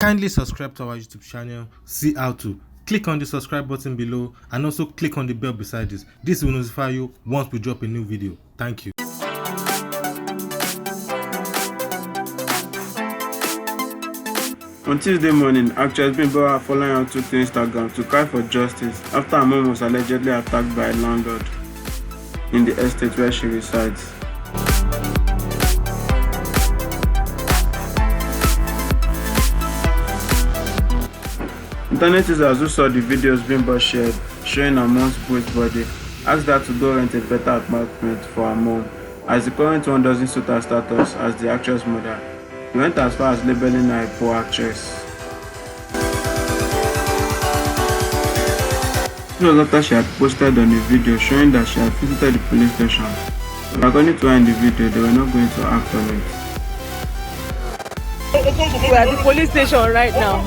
Kindly subscribe to our YouTube channel, see how to. Click on the subscribe button below and also click on the bell beside this. This will notify you once we drop a new video. Thank you. On Tuesday morning, actress Bimbo Afolayan took to Instagram to cry for justice after her mom was allegedly attacked by a landlord in the estate where she resides. Internet users who saw the videos Bimbo shared showing her mom's bruised body asked her to go rent a better apartment for her mom, as the current one doesn't suit her status as the actress mother. He went as far as labeling her a poor actress. This was after she had posted on a video showing that she had visited the police station. But according to her in the video, they were not going to act on it. We are at the police station right now.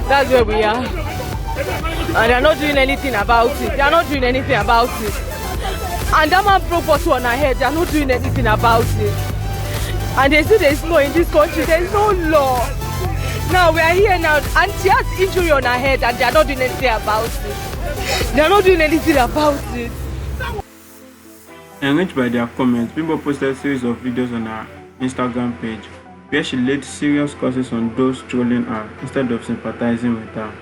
That's where we are. And they're not doing anything about it. They're not doing anything about it. And that man broke bottle on her head. They're not doing anything about it. And they say there's law in this country. There's no law. Now we are here now, and she has injury on her head, and they are not doing anything about it. They are not doing anything about it. Enriched by their comments, Bimbo posted a series of videos on her Instagram page where she laid serious curses on those trolling her instead of sympathizing with her.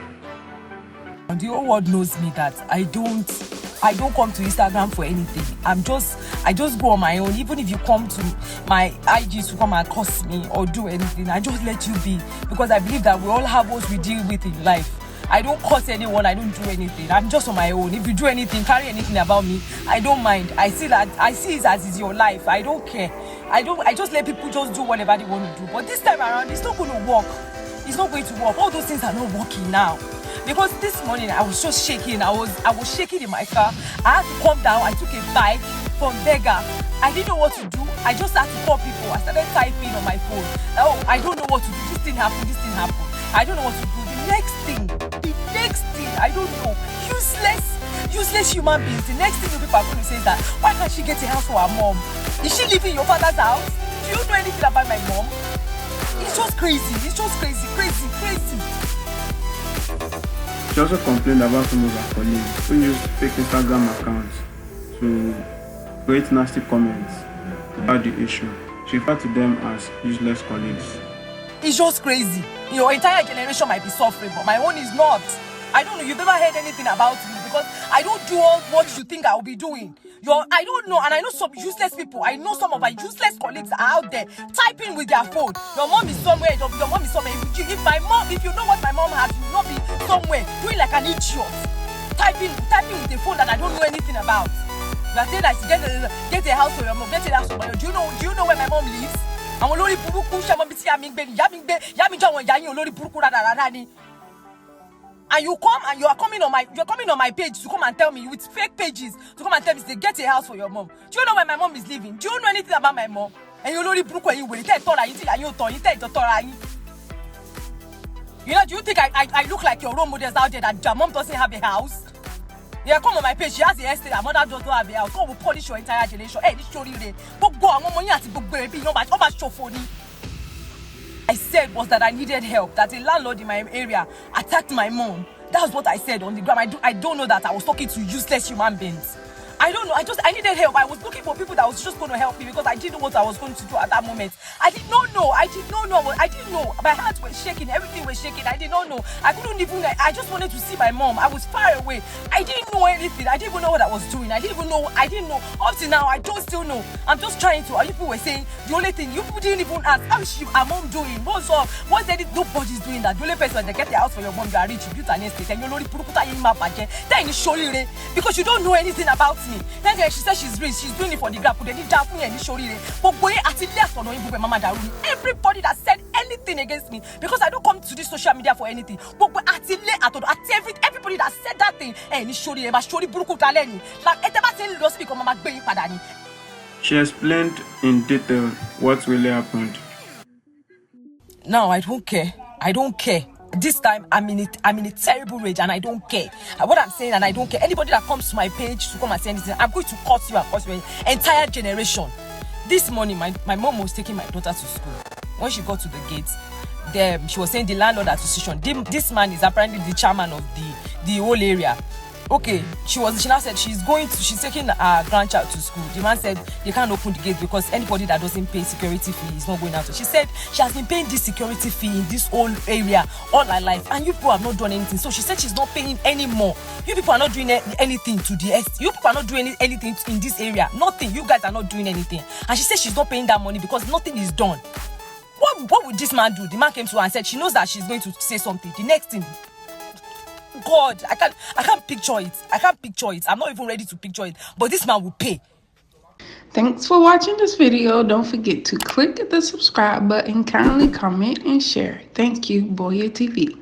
The whole world knows me that I don't come to Instagram for anything. I just go on my own. Even if you come to my IG to come and curse me or do anything, I just let you be, because I believe that we all have what we deal with in life. I don't curse anyone, I don't do anything. I'm just on my own. If you do anything, carry anything about me, I don't mind. I see it as it's your life. I don't care. I just let people just do whatever they want to do. But this time around, it's not going to work. It's not going to work. All those things are not working now. Because this morning I was just shaking. I was shaking in my car. I had to calm down. I took a bike from Beggar. I didn't know what to do. I just had to call people. I started typing on my phone. Oh, I don't know what to do. This thing happened. I don't know what to do. The next thing, I don't know. Useless human beings. The next thing the people are going to say is that, why can't she get a house for her mom? Is she living in your father's house? Do you know anything about my mom? It's just crazy. Crazy. She also complained about some of her colleagues who used fake Instagram accounts to create nasty comments about the issue. She referred to them as useless colleagues. It's just crazy. Your entire generation might be suffering, but my own is not. I don't know. You've never heard anything about me because I don't do all what you think I will be doing. I don't know, and I know some useless people. I know some of my useless colleagues are out there typing with their phone. Your mom is somewhere. If you know what my mom has, you will not be somewhere doing like an idiot, typing with a phone that I don't know anything about. You are saying that get a house for your mom, get a house for your mom. Do you know where my mom lives? I'm olórí burúkú ṣe mọ́ bí tí yá mi jọ àwọn ìyá yín olórí burúkú rárá ni. And you're coming on my page to come and tell me with fake pages to come and tell me say get a house for your mom. Do you know where my mom is living? Do you know anything about my mom? And you olórí burúkú ẹ̀yin wèrè tẹ́ tọ́ra yín tí yín ò tọ́ yín tẹ́ tọ́ra yín. You know, do you think I look like your role models out there that your mom doesn't have a house? Yeah, come on my page. She has the estate. Her mother doesn't have a house. God will punish your entire generation. Hey, this story there. Go àwọn ọmọ yín àti gbogbo ẹbí yín ó máa ṣòfò ni. I said was that I needed help. That a landlord in my area attacked my mom. That's what I said on the ground. I don't know that I was talking to useless human beings. I don't know. I needed help. I was looking for people that was just going to help me because I didn't know what I was going to do at that moment. I did not know. I didn't know. My hands were shaking. Everything was shaking. I did not know. I just wanted to see my mom. I was far away. I didn't know anything. I didn't even know what I was doing. I didn't know. Up to now, I don't still know. I'm just trying to. People were saying, the only thing, you people didn't even ask, how is her mom doing? What's up? What's that? Nobody's doing that. The only person that get the house for your mom, you are rich, you built an estate, and you're only because you don't know anything about me. Then she says she's rich, she's doing it for the grab. Everybody that said anything against me, because I don't come to this social media for anything. Everybody that said that thing, she explained in detail what really happened. Now I don't care. This time I'm in a terrible rage and I don't care. What I'm saying, and I don't care. Anybody that comes to my page to come and say anything, I'm going to curse you and curse your entire generation. This morning, my mom was taking my daughter to school. When she got to the gate, she was saying the landlord association. This man is apparently the chairman of the whole area. Okay, she now said she's taking her grandchild to school. The man said they can't open the gate because anybody that doesn't pay security fee is not going out. So she said she has been paying this security fee in this whole area all her life, and you people have not done anything. So she said she's not paying anymore. You people are not doing anything to the you people are not doing anything in this area. Nothing. You guys are not doing anything. And she said she's not paying that money because nothing is done. What would this man do? The man came to her and said she knows that she's going to say something. The next thing, God, I can't picture it. I can't picture it. I'm not even ready to picture it. But this man will pay. Thanks for watching this video. Don't forget to click the subscribe button, kindly comment and share. Thank you, Boya TV.